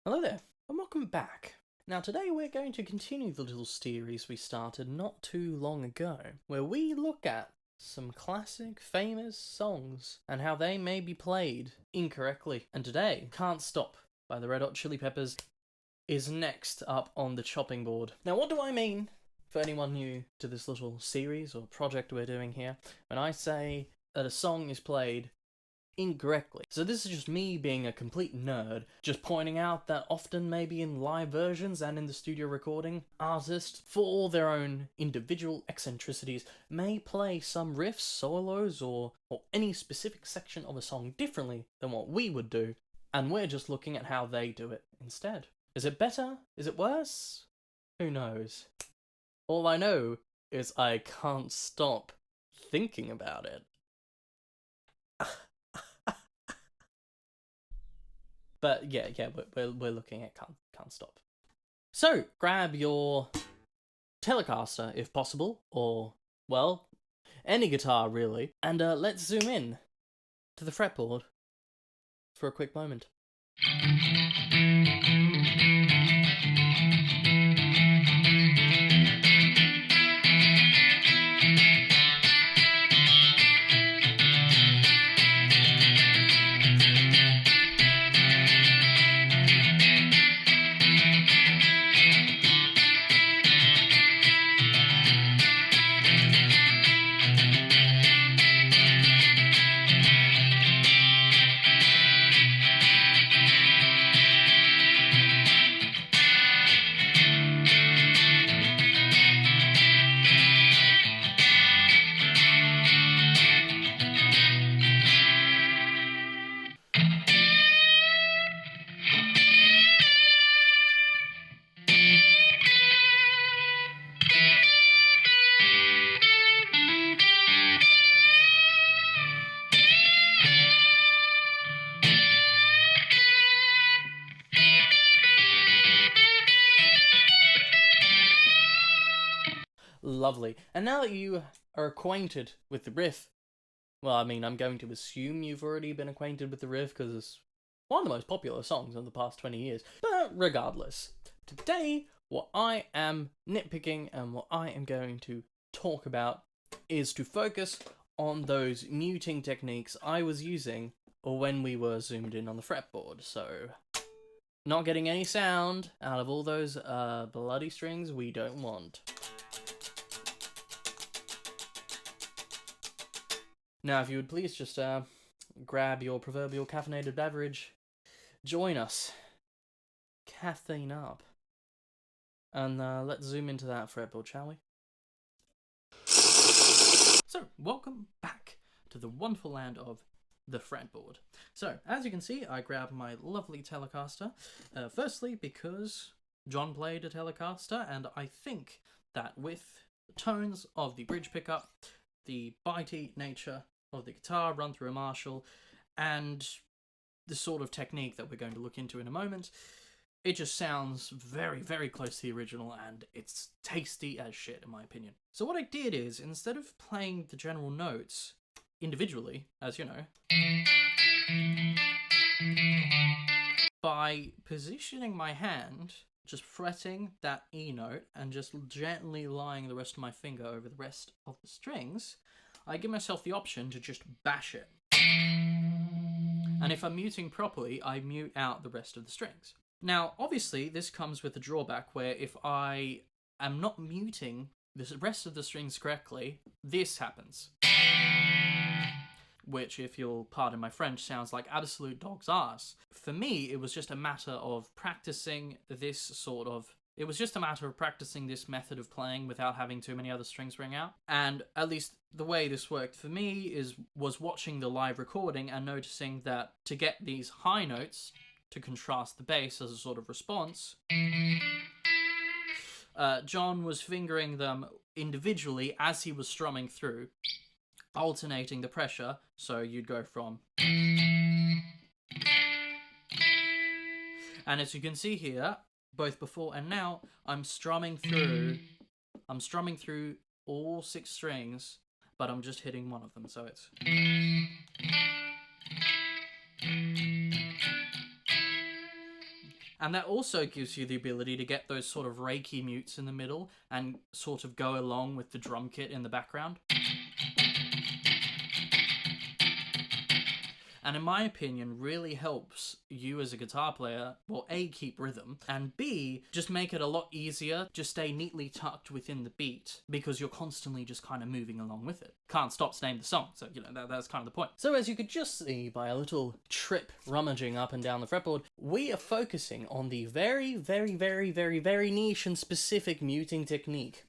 Hello there, and welcome back. Now today we're going to continue the little series we started not too long ago, where we look at some classic, famous songs and how they may be played incorrectly. And today, Can't Stop by the Red Hot Chili Peppers is next up on the chopping board. Now what do I mean, for anyone new to this little series or project we're doing here, when I say that a song is played incorrectly? So this is just me being a complete nerd, just pointing out that often maybe in live versions and in the studio recording, artists, for all their own individual eccentricities, may play some riffs, solos, or any specific section of a song differently than what we would do, and we're just looking at how they do it instead. Is it better? Is it worse? Who knows? All I know is I can't stop thinking about it. But yeah, we're looking at Can't Stop. So grab your Telecaster if possible, or well, any guitar really, and let's zoom in to the fretboard for a quick moment. Lovely. And now that you are acquainted with the riff, well, I mean, I'm going to assume you've already been acquainted with the riff because it's one of the most popular songs in the past 20 years. But regardless, today, what I am nitpicking and what I am going to talk about is to focus on those muting techniques I was using when we were zoomed in on the fretboard. So, not getting any sound out of all those bloody strings we don't want. Now, if you would please just grab your proverbial caffeinated beverage, join us, caffeine up, and let's zoom into that fretboard, shall we? So, welcome back to the wonderful land of the fretboard. So, as you can see, I grabbed my lovely Telecaster, firstly because John played a Telecaster, and I think that with the tones of the bridge pickup, the bitey nature of the guitar run through a Marshall, and the sort of technique that we're going to look into in a moment, it just sounds very, very close to the original, and it's tasty as shit, in my opinion. So what I did is, instead of playing the general notes individually, as you know, by positioning my hand, just fretting that E note and just gently lying the rest of my finger over the rest of the strings, I give myself the option to just bash it. And if I'm muting properly, I mute out the rest of the strings. Now, obviously, this comes with a drawback where if I am not muting the rest of the strings correctly, this happens. Which, if you'll pardon my French, sounds like absolute dog's ass. For me, it was just a matter of practicing this method of playing without having too many other strings ring out. And at least the way this worked for me was watching the live recording and noticing that to get these high notes to contrast the bass as a sort of response, John was fingering them individually as he was strumming through, alternating the pressure, so you'd go from... And as you can see here, both before and now, I'm strumming through all 6 strings, but I'm just hitting one of them, so it's... And that also gives you the ability to get those sort of reiki mutes in the middle and sort of go along with the drum kit in the background. And in my opinion, really helps you as a guitar player, well, A, keep rhythm, and B, just make it a lot easier, just stay neatly tucked within the beat, because you're constantly just kind of moving along with it. Can't Stop's name the song, so, you know, that's kind of the point. So as you could just see by a little trip rummaging up and down the fretboard, we are focusing on the very, very, very, very, very niche and specific muting technique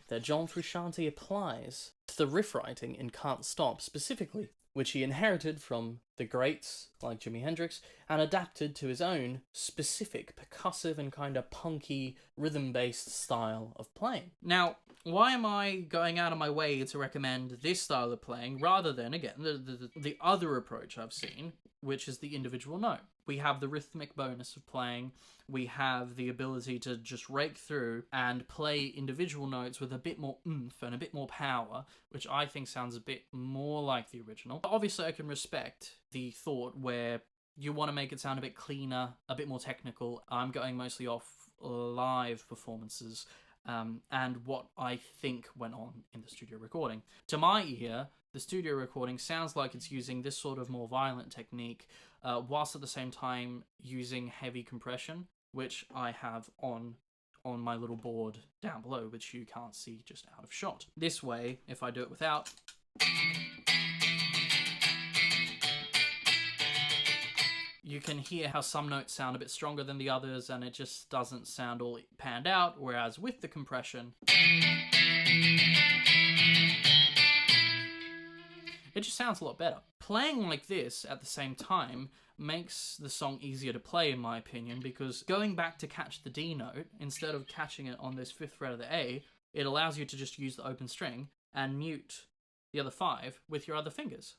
that John Frusciante applies to the riff writing in Can't Stop specifically, which he inherited from the greats like Jimi Hendrix and adapted to his own specific percussive and kind of punky rhythm-based style of playing. Now, why am I going out of my way to recommend this style of playing rather than, again, the other approach I've seen, which is the individual note? We have the rhythmic bonus of playing, we have the ability to just rake through and play individual notes with a bit more oomph and a bit more power, which I think sounds a bit more like the original. But obviously I can respect the thought where you want to make it sound a bit cleaner, a bit more technical. I'm going mostly off live performances and what I think went on in the studio recording. To my ear, the studio recording sounds like it's using this sort of more violent technique, whilst at the same time using heavy compression, which I have on my little board down below, which you can't see just out of shot. This way, if I do it without, you can hear how some notes sound a bit stronger than the others, and it just doesn't sound all panned out, whereas with the compression, it just sounds a lot better. Playing like this at the same time makes the song easier to play, in my opinion, because going back to catch the D note, instead of catching it on this 5th fret of the A, it allows you to just use the open string and mute the other 5 with your other fingers.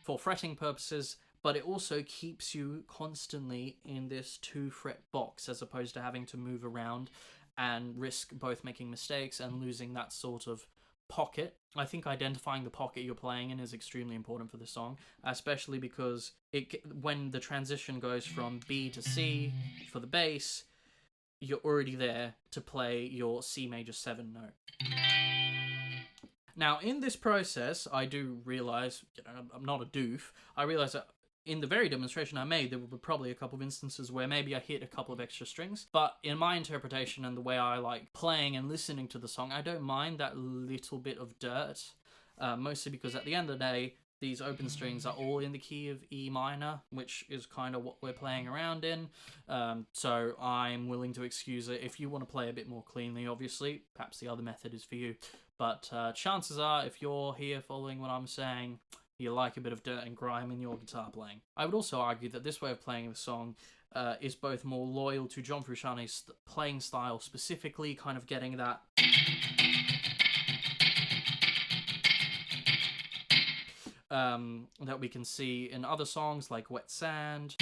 For fretting purposes, but it also keeps you constantly in this 2-fret box as opposed to having to move around and risk both making mistakes and losing that sort of pocket. I think identifying the pocket you're playing in is extremely important for this song, especially because when the transition goes from B to C for the bass, you're already there to play your C major 7 note. Now, in this process, I do realise, you know, I'm not a doof, I realise that in the very demonstration I made, there were probably a couple of instances where maybe I hit a couple of extra strings, but in my interpretation and the way I like playing and listening to the song, I don't mind that little bit of dirt, mostly because at the end of the day, these open strings are all in the key of E minor, which is kind of what we're playing around in, so I'm willing to excuse it. If you want to play a bit more cleanly, obviously, perhaps the other method is for you, but chances are, if you're here following what I'm saying, you like a bit of dirt and grime in your guitar playing. I would also argue that this way of playing the song is both more loyal to John Frusciante's playing style specifically, kind of getting that that we can see in other songs like Wet Sand,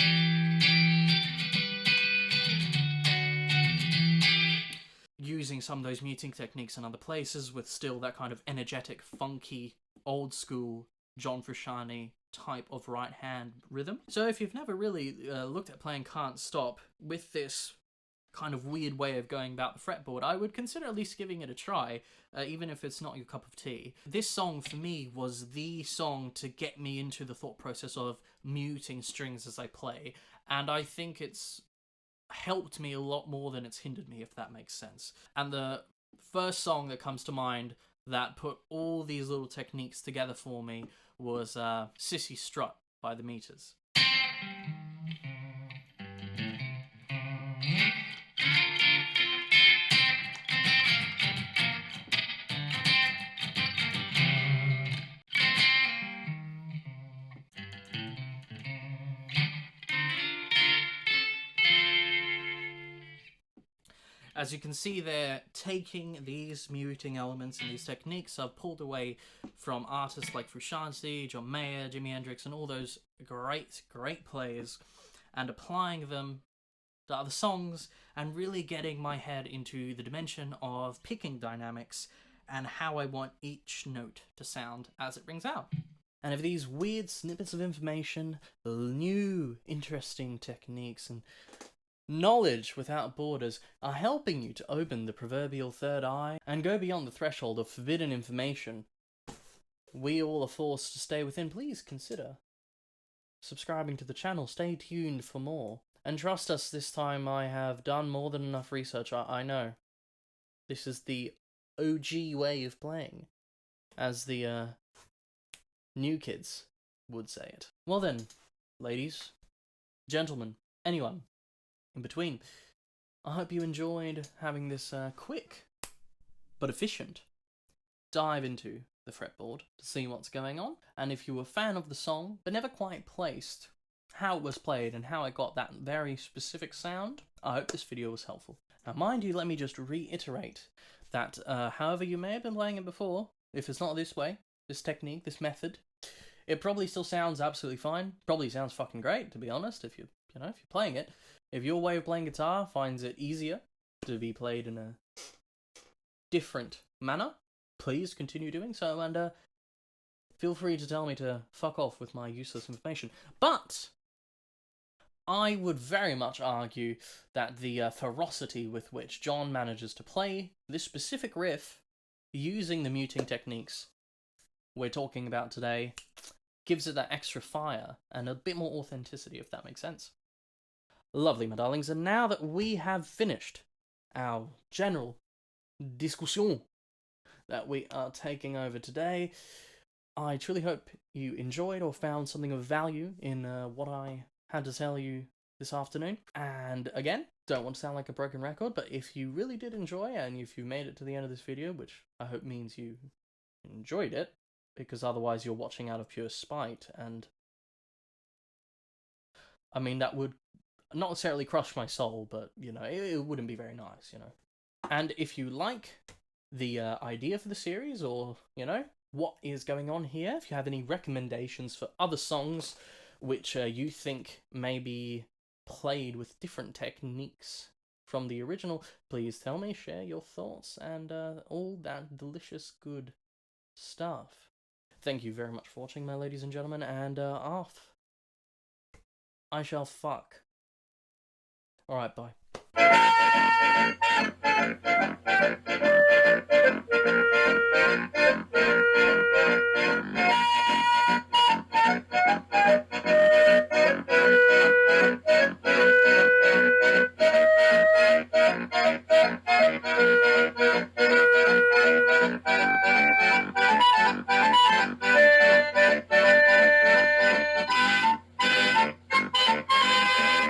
using some of those muting techniques in other places with still that kind of energetic, funky, old school John Frusciante type of right hand rhythm. So if you've never really looked at playing Can't Stop with this kind of weird way of going about the fretboard, I would consider at least giving it a try, even if it's not your cup of tea. This song for me was the song to get me into the thought process of muting strings as I play, and I think it's helped me a lot more than it's hindered me, if that makes sense. And the first song that comes to mind that put all these little techniques together for me was Sissy Strut by The Meters. As you can see, they're taking these muting elements and these techniques I've pulled away from artists like Frusciante, John Mayer, Jimi Hendrix, and all those great, great players, and applying them to other songs, and really getting my head into the dimension of picking dynamics and how I want each note to sound as it rings out. And if these weird snippets of information, new interesting techniques, and knowledge without borders are helping you to open the proverbial third eye and go beyond the threshold of forbidden information we all are forced to stay within, please consider subscribing to the channel. Stay tuned for more. And trust us, this time I have done more than enough research. I know. This is the OG way of playing, as the new kids would say it. Well then, ladies, gentlemen, anyone in between, I hope you enjoyed having this quick but efficient dive into the fretboard to see what's going on. And if you were a fan of the song but never quite placed how it was played and how it got that very specific sound, I hope this video was helpful. Now mind you, let me just reiterate that however you may have been playing it before, if it's not this way, this technique, this method, it probably still sounds absolutely fine. Probably sounds fucking great, to be honest, if you're playing it. If your way of playing guitar finds it easier to be played in a different manner, please continue doing so, and feel free to tell me to fuck off with my useless information. But I would very much argue that the ferocity with which John manages to play this specific riff using the muting techniques we're talking about today gives it that extra fire and a bit more authenticity, if that makes sense. Lovely, my darlings, and now that we have finished our general discussion that we are taking over today, I truly hope you enjoyed or found something of value in what I had to tell you this afternoon. And again, don't want to sound like a broken record, but if you really did enjoy, and if you made it to the end of this video, which I hope means you enjoyed it, because otherwise you're watching out of pure spite, and I mean, that would not necessarily crush my soul, but, it wouldn't be very nice, And if you like the idea for the series, or, what is going on here, if you have any recommendations for other songs which you think may be played with different techniques from the original, please tell me, share your thoughts, and all that delicious good stuff. Thank you very much for watching, my ladies and gentlemen, and off I shall fuck. Alright, bye.